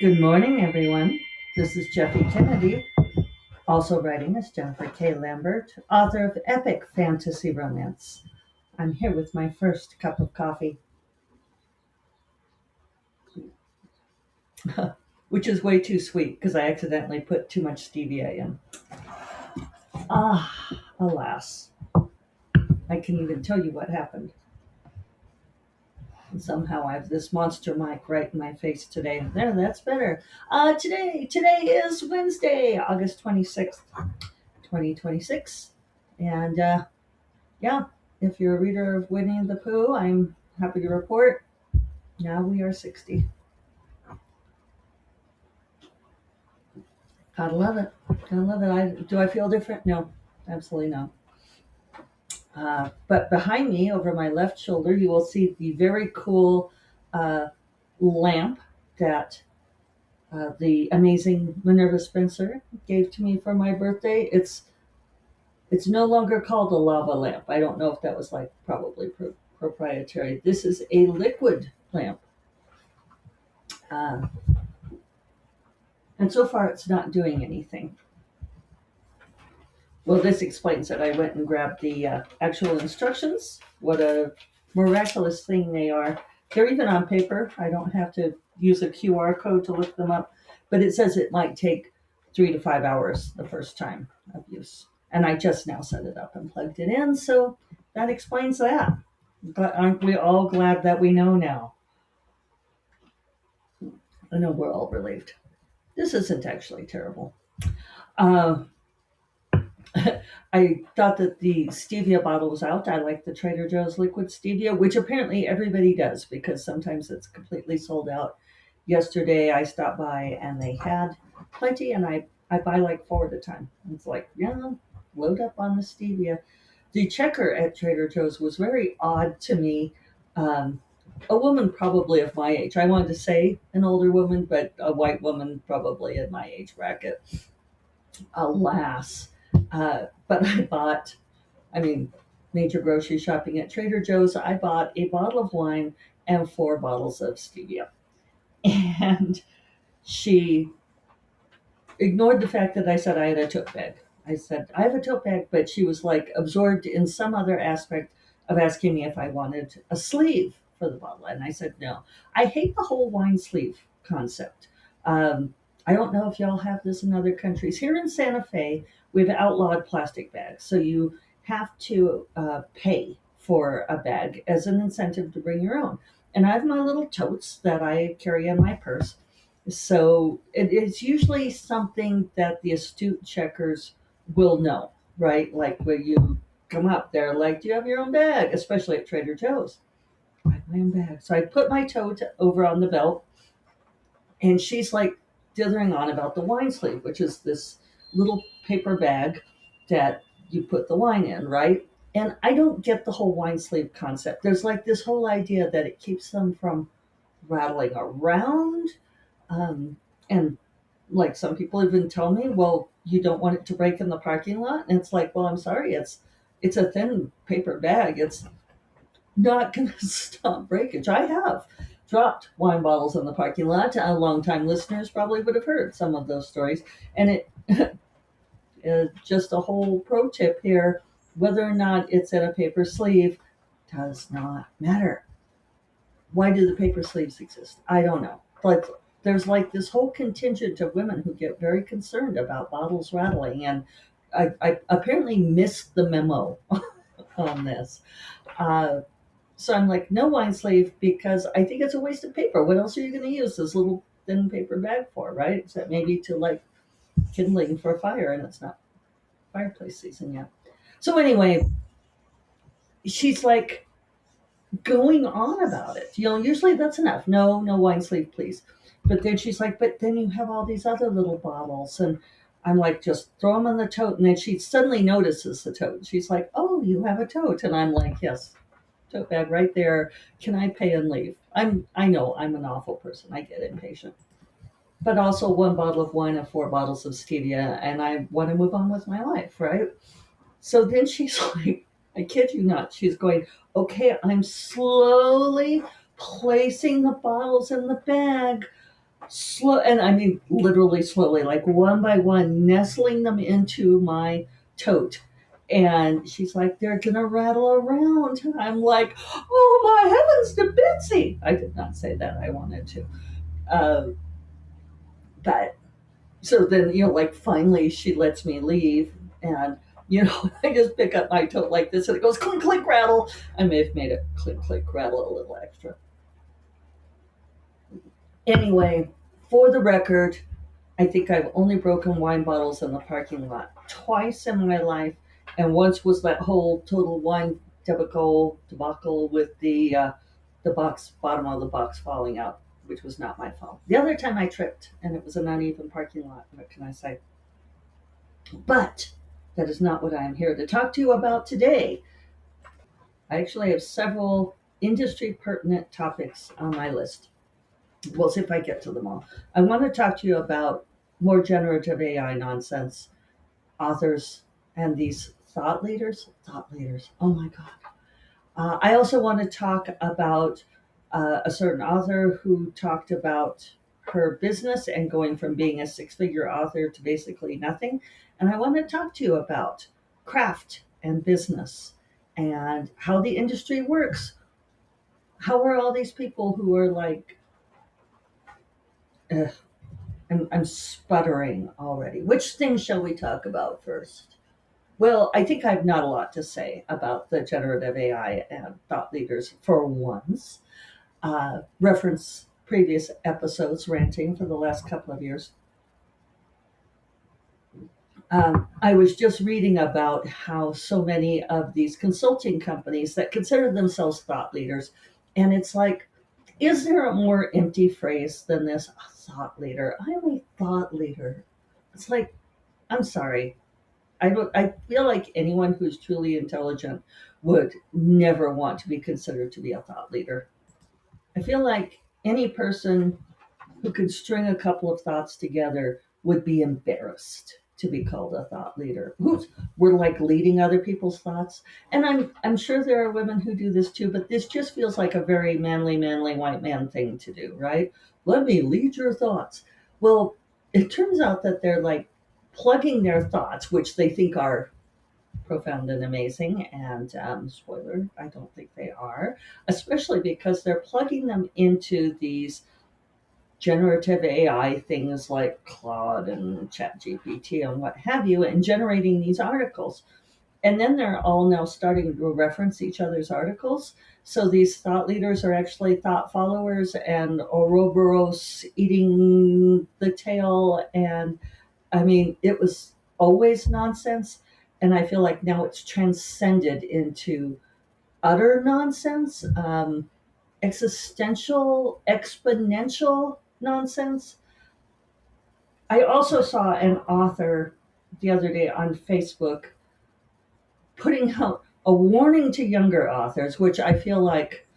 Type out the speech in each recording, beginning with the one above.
Good morning, everyone. This is Jeffy Kennedy, also writing as Jennifer K. Lambert, author of epic fantasy romance. I'm here with my first cup of coffee, which is way too sweet because I accidentally put too much stevia in. Alas, I can even tell you what happened. And somehow I have this monster mic right in my face today. There, that's better. Today is Wednesday, August 26th, 2026. And yeah, if you're a reader of Winnie the Pooh, I'm happy to report now we are 60. Gotta love it. Gotta love it. Do I feel different? No, absolutely not. But behind me, over my left shoulder, you will see the very cool uh, lamp that the amazing Minerva Spencer gave to me for my birthday. It's no longer called a lava lamp. I don't know if that was like probably proprietary. This is a liquid lamp. Uh, and so far, it's not doing anything. Well, this explains it. I went and grabbed the actual instructions. What a miraculous thing they are. They're even on paper. I don't have to use a QR code to look them up, but it says it might take 3 to 5 hours the first time of use. And I just now set it up and plugged it in, so that explains that. But aren't we all glad that we know now? I know we're all relieved. This isn't actually terrible. Uh, I thought that the stevia bottle was out. I like the Trader Joe's liquid stevia, which apparently everybody does because sometimes it's completely sold out. Yesterday I stopped by and they had plenty, and I buy like 4 at a time. It's like, yeah, load up on the stevia. The checker at Trader Joe's was very odd to me. Um, a woman probably of my age. I wanted to say an older woman, but a white woman probably in my age bracket. Alas. But I mean, major grocery shopping at Trader Joe's. I bought a bottle of wine and 4 bottles of stevia. And she ignored the fact that I said I had a tote bag. I said, I have a tote bag, but she was like absorbed in some other aspect of asking me if I wanted a sleeve for the bottle. And I said, no. I hate the whole wine sleeve concept. I don't know if y'all have this in other countries. Here in Santa Fe, we've outlawed plastic bags. So you have to pay for a bag as an incentive to bring your own. And I have my little totes that I carry in my purse. So it's usually something that the astute checkers will know, right? Like when you come up, they're like, do you have your own bag? Especially at Trader Joe's. I have my own bag. So I put my tote over on the belt, and she's like dithering on about the wine sleeve, which is this little paper bag that you put the wine in, right? And I don't get the whole wine sleeve concept. There's like this whole idea that it keeps them from rattling around. And like some people even tell me, well, you don't want it to break in the parking lot. And it's like, well, I'm sorry, it's a thin paper bag. It's not going to stop breakage. I have dropped wine bottles in the parking lot. Longtime listeners probably would have heard some of those stories. And it just a whole pro tip here: whether or not it's in a paper sleeve does not matter. Why do the paper sleeves exist? I don't know. But there's like this whole contingent of women who get very concerned about bottles rattling, and I apparently missed the memo on this. Uh, so I'm like, no wine sleeve, because I think it's a waste of paper. What else are you going to use this little thin paper bag for, right? Except maybe to like kindling for a fire, and it's not fireplace season yet. So anyway, she's like going on about it. Usually that's enough. No, no wine sleeve, please. But then she's like, but then you have all these other little bottles. And I'm like, just throw them in the tote. And then she suddenly notices the tote. She's like, oh, you have a tote. And I'm like, yes, tote bag right there. Can I pay and leave? I know I'm an awful person. I get impatient. But also 1 bottle of wine and 4 bottles of stevia. And I want to move on with my life, right? So then she's like, I kid you not, she's going, okay, I'm slowly placing the bottles in the bag slow, and I mean literally slowly, like one by one, nestling them into my tote. And she's like, they're gonna rattle around. And I'm like, oh my heavens to Bitsy. I did not say that. I wanted to. Uh, but so then, like finally she lets me leave. And, I just pick up my tote like this and it goes clink, clink, rattle. I may have made it clink, clink, rattle a little extra. Anyway, for the record, I think I've only broken wine bottles in the parking lot twice in my life, and once was that whole total wine debacle with the box bottom of the box falling out, which was not my fault. The other time I tripped, and it was an uneven parking lot. What can I say? But that is not what I am here to talk to you about today. I actually have several industry pertinent topics on my list. We'll see if I get to them all. I want to talk to you about more generative AI nonsense, authors, and these thought leaders. Thought leaders. Oh my God. I also want to talk about a certain author who talked about her business and going from being a six-figure author to basically nothing. And I want to talk to you about craft and business and how the industry works. How are all these people who are like, ugh, I'm sputtering already. Which things shall we talk about first? Well, I think I have not a lot to say about the generative AI and thought leaders for once. Reference previous episodes ranting for the last couple of years. I was just reading about how so many of these consulting companies that consider themselves thought leaders, and it's like, is there a more empty phrase than this? A thought leader. I'm a thought leader. It's like, I'm sorry. I feel like anyone who's truly intelligent would never want to be considered to be a thought leader. I feel like any person who could string a couple of thoughts together would be embarrassed to be called a thought leader. Who's We're like leading other people's thoughts. And I'm sure there are women who do this too, but this just feels like a very manly white man thing to do, right? Let me lead your thoughts. Well, it turns out that they're like plugging their thoughts, which they think are profound and amazing. And spoiler, I don't think they are, especially because they're plugging them into these generative AI things like Claude and ChatGPT and what have you, and generating these articles. And then they're all now starting to reference each other's articles. So these thought leaders are actually thought followers and Ouroboros eating the tail. And I mean, it was always nonsense. And I feel like now it's transcended into utter nonsense. Existential, exponential nonsense. I also saw an author the other day on Facebook putting out a warning to younger authors, which I feel like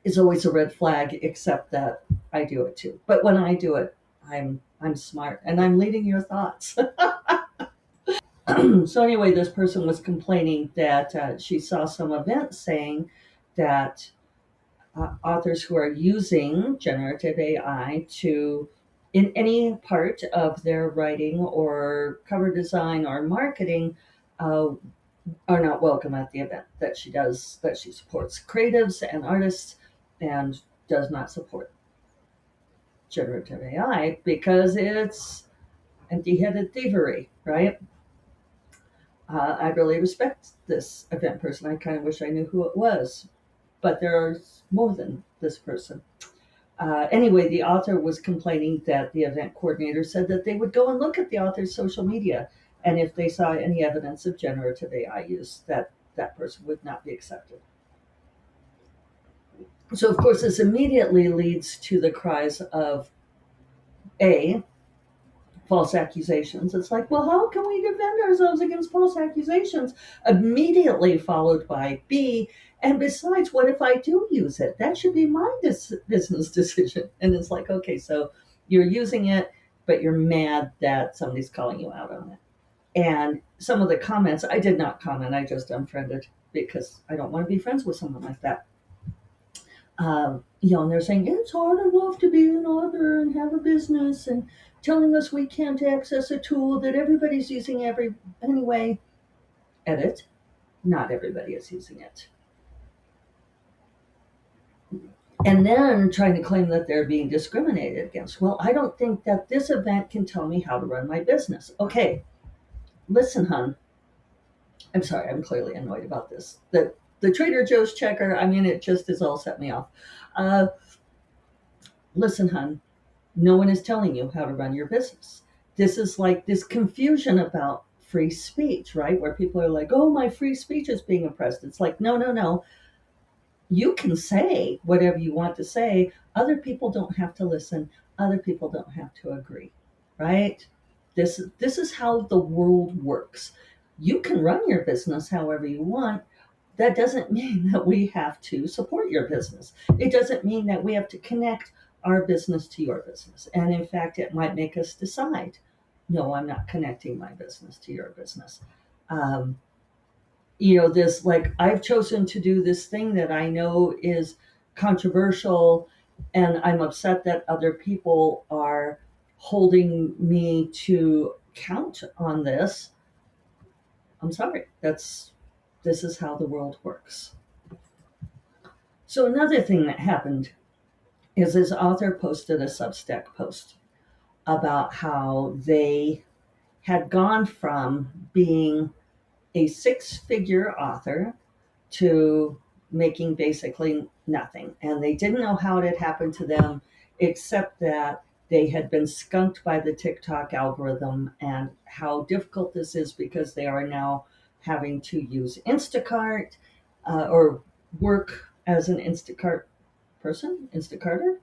is always a red flag, except that I do it too. But when I do it, I'm smart and I'm leading your thoughts. So anyway, this person was complaining that she saw some event saying that authors who are using generative AI to, in any part of their writing or cover design or marketing, uh, are not welcome at the event. That she does, that she supports creatives and artists and does not support generative AI because it's empty headed thievery, right? I really respect this event person. I kind of wish I knew who it was, but there's more than this person. Anyway, the author was complaining that the event coordinator said that they would go and look at the author's social media, and if they saw any evidence of generative AI use, that person would not be accepted. So, of course, this immediately leads to the cries of A, false accusations. It's like, well, how can we defend ourselves against false accusations? Immediately followed by B, and besides, what if I do use it? That should be my business decision. And it's like, okay, so you're using it, but you're mad that somebody's calling you out on it. And some of the comments, I did not comment, I just unfriended because I don't want to be friends with someone like that. And they're saying it's hard enough to be an author and have a business and telling us we can't access a tool that everybody's using anyway. Edit. Not everybody is using it. And then trying to claim that they're being discriminated against. Well, I don't think that this event can tell me how to run my business. Okay, listen, hon. I'm sorry, I'm clearly annoyed about this. The Trader Joe's checker, I mean, it just has all set me off. Uh, Listen, hon, no one is telling you how to run your business. This is like this confusion about free speech, right? Where people are like, oh, my free speech is being oppressed. It's like, no, no, no. You can say whatever you want to say. Other people don't have to listen. Other people don't have to agree, right? This is how the world works. You can run your business however you want. That doesn't mean that we have to support your business. It doesn't mean that we have to connect our business to your business. And in fact, it might make us decide, no, I'm not connecting my business to your business. Um, this, like, I've chosen to do this thing that I know is controversial, and I'm upset that other people are holding me to count on this. I'm sorry. This is how the world works. So another thing that happened is this author posted a Substack post about how they had gone from being a six-figure author to making basically nothing. And they didn't know how it had happened to them, except that they had been skunked by the TikTok algorithm, and how difficult this is because they are now having to use Instacart or work as an Instacart person, Instacarter.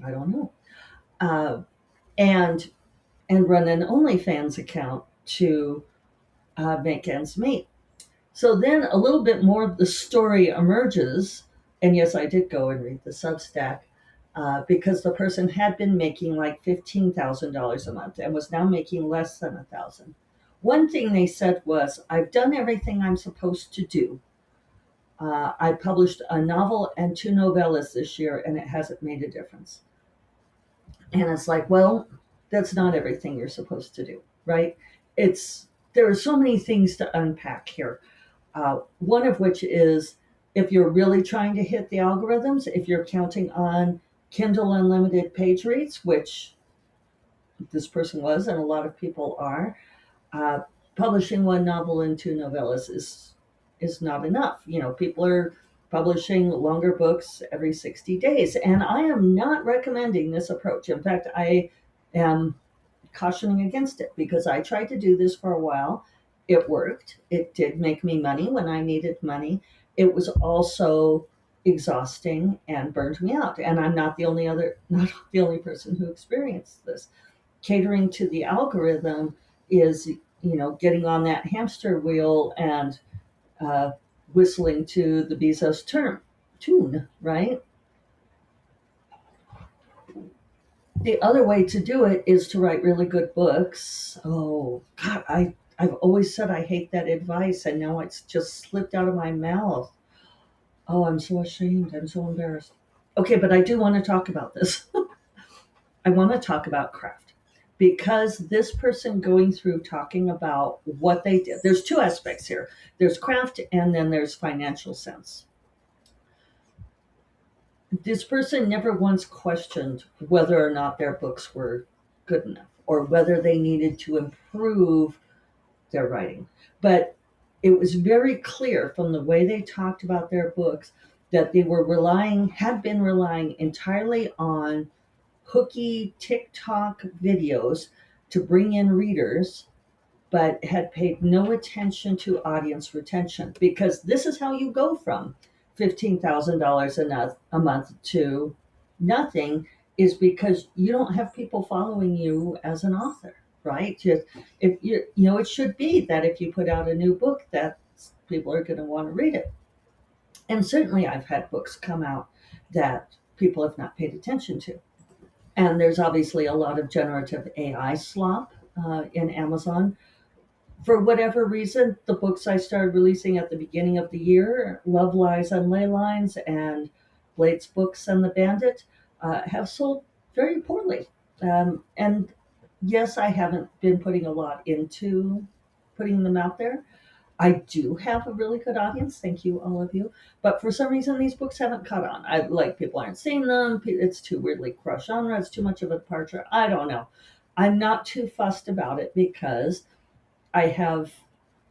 I don't know, uh, and run an OnlyFans account to make ends meet. So then a little bit more of the story emerges. And yes, I did go and read the Substack because the person had been making like $15,000 a month and was now making less than 1,000. One thing they said was, I've done everything I'm supposed to do. I published a novel and two novellas this year, and it hasn't made a difference. And it's like, well, that's not everything you're supposed to do, right? There are so many things to unpack here. One of which is, if you're really trying to hit the algorithms, if you're counting on Kindle Unlimited page reads, which this person was, and a lot of people are, uh, publishing one novel and two novellas is not enough. People are publishing longer books every 60 days, and I am not recommending this approach. In fact, I am cautioning against it because I tried to do this for a while. It worked. It did make me money when I needed money. It was also exhausting and burned me out. And I'm not not the only person who experienced this. Catering to the algorithm is, getting on that hamster wheel and uh, whistling to the Bezos tune, right? The other way to do it is to write really good books. Oh, God, I've always said I hate that advice, and now it's just slipped out of my mouth. Oh, I'm so ashamed. I'm so embarrassed. Okay, but I do want to talk about this. I want to talk about craft because this person going through talking about what they did, there's two aspects here. There's craft and then there's financial sense. This person never once questioned whether or not their books were good enough or whether they needed to improve their writing. But it was very clear from the way they talked about their books that they had been relying entirely on hooky TikTok videos to bring in readers, but had paid no attention to audience retention, because this is how you go from $15,000 a month to nothing, is because you don't have people following you as an author, right? It should be that if you put out a new book, that people are going to want to read it. And certainly I've had books come out that people have not paid attention to. And there's obviously a lot of generative AI slop in Amazon. For whatever reason, the books I started releasing at the beginning of the year, Love Lies and Ley Lines and Blade's Books and the Bandit, have sold very poorly. And yes, I haven't been putting a lot into putting them out there. I do have a really good audience. Thank you, all of you. But for some reason, these books haven't caught on. I like people aren't seeing them. It's too weirdly cross genre. It's too much of a departure. I don't know. I'm not too fussed about it because I have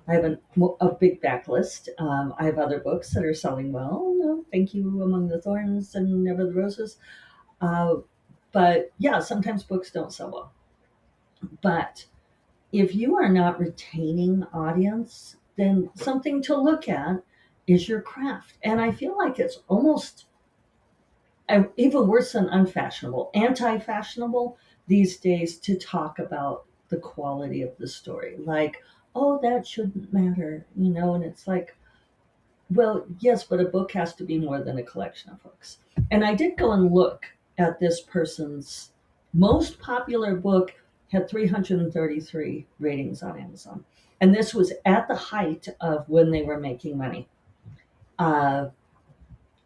I have a big backlist. I have other books that are selling well. No, thank you, Among the Thorns and Never the Roses. Uh, but yeah, sometimes books don't sell well. But if you are not retaining audience, then something to look at is your craft. And I feel like it's almost even worse than unfashionable, anti fashionable these days to talk about the quality of the story. Like, oh, that shouldn't matter, and it's like, well, yes, but a book has to be more than a collection of books. And I did go and look at this person's most popular book had 333 ratings on Amazon. And this was at the height of when they were making money. Uh,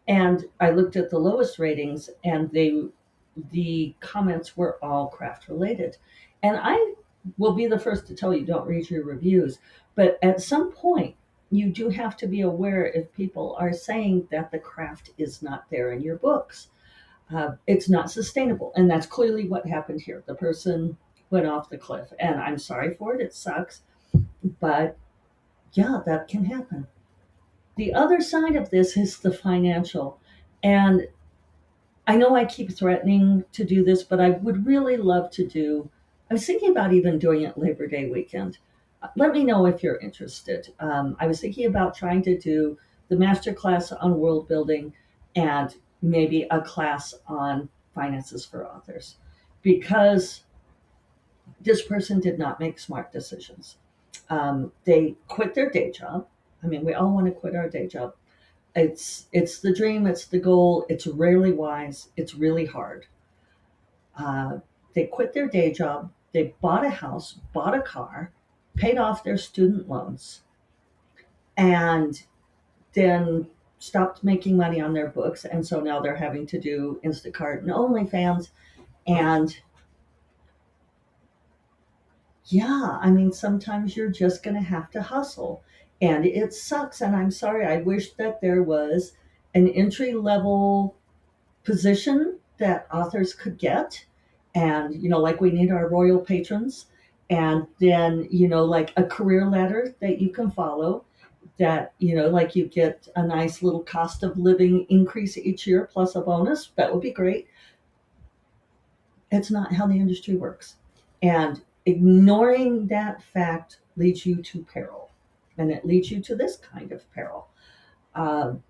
and I looked at the lowest ratings, and the comments were all craft related. And I will be the first to tell you, don't read your reviews. But at some point, you do have to be aware if people are saying that the craft is not there in your books. It's not sustainable. And that's clearly what happened here. The person went off the cliff. And I'm sorry for it. It sucks. But yeah, that can happen. The other side of this is the financial. And I know I keep threatening to do this, but I would really love to do. I was thinking about even doing it Labor Day weekend. Let me know if you're interested. I was thinking about trying to do the master class on world building and maybe a class on finances for authors because this person did not make smart decisions. They quit their day job. I mean, we all want to quit our day job. It's the dream, it's the goal. It's rarely wise. It's really hard. They quit their day job. They bought a house, bought a car, paid off their student loans, and then stopped making money on their books. And so now they're having to do Instacart and OnlyFans. And yeah, I mean, sometimes you're just going to have to hustle. And it sucks. And I'm sorry. I wish that there was an entry level position that authors could get. And, like we need our royal patrons. And then, like a career ladder that you can follow that, like you get a nice little cost of living increase each year plus a bonus. That would be great. It's not how the industry works. And ignoring that fact leads you to peril. And it leads you to this kind of peril. Um,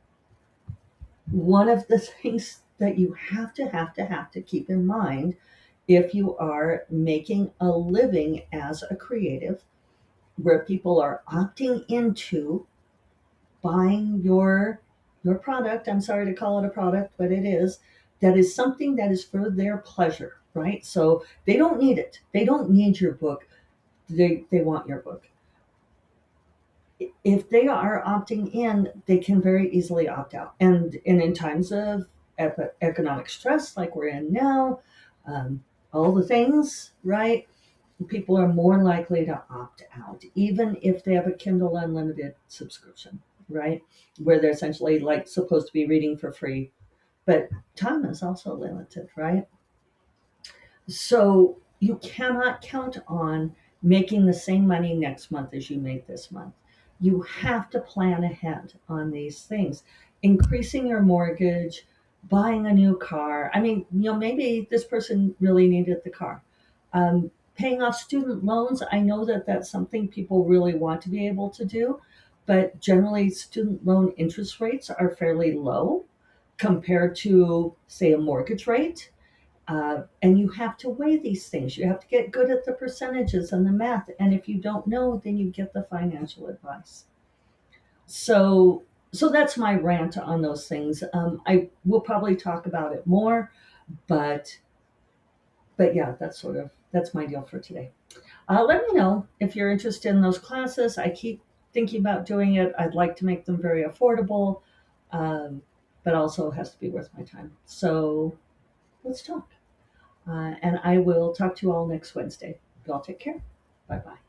One of the things that you have to keep in mind if you are making a living as a creative where people are opting into buying your product. I'm sorry to call it a product, but it is. That is something that is for their pleasure, right? So they don't need it. They don't need your book. They want your book. If they are opting in, they can very easily opt out. And in times of economic stress like we're in now, all the things, right? People are more likely to opt out, even if they have a Kindle Unlimited subscription, right? Where they're essentially like supposed to be reading for free, but time is also limited, right? So you cannot count on making the same money next month as you made this month. You have to plan ahead on these things. Increasing your mortgage, buying a new car. I mean, maybe this person really needed the car. Paying off student loans. I know that that's something people really want to be able to do, but generally, student loan interest rates are fairly low compared to, say, a mortgage rate. And you have to weigh these things. You have to get good at the percentages and the math. And if you don't know, then you get the financial advice. So, so that's my rant on those things. I will probably talk about it more, but yeah, that's my deal for today. Let me know if you're interested in those classes. I keep thinking about doing it. I'd like to make them very affordable, um, but also has to be worth my time. So let's talk. And I will talk to you all next Wednesday. You all take care. Bye bye.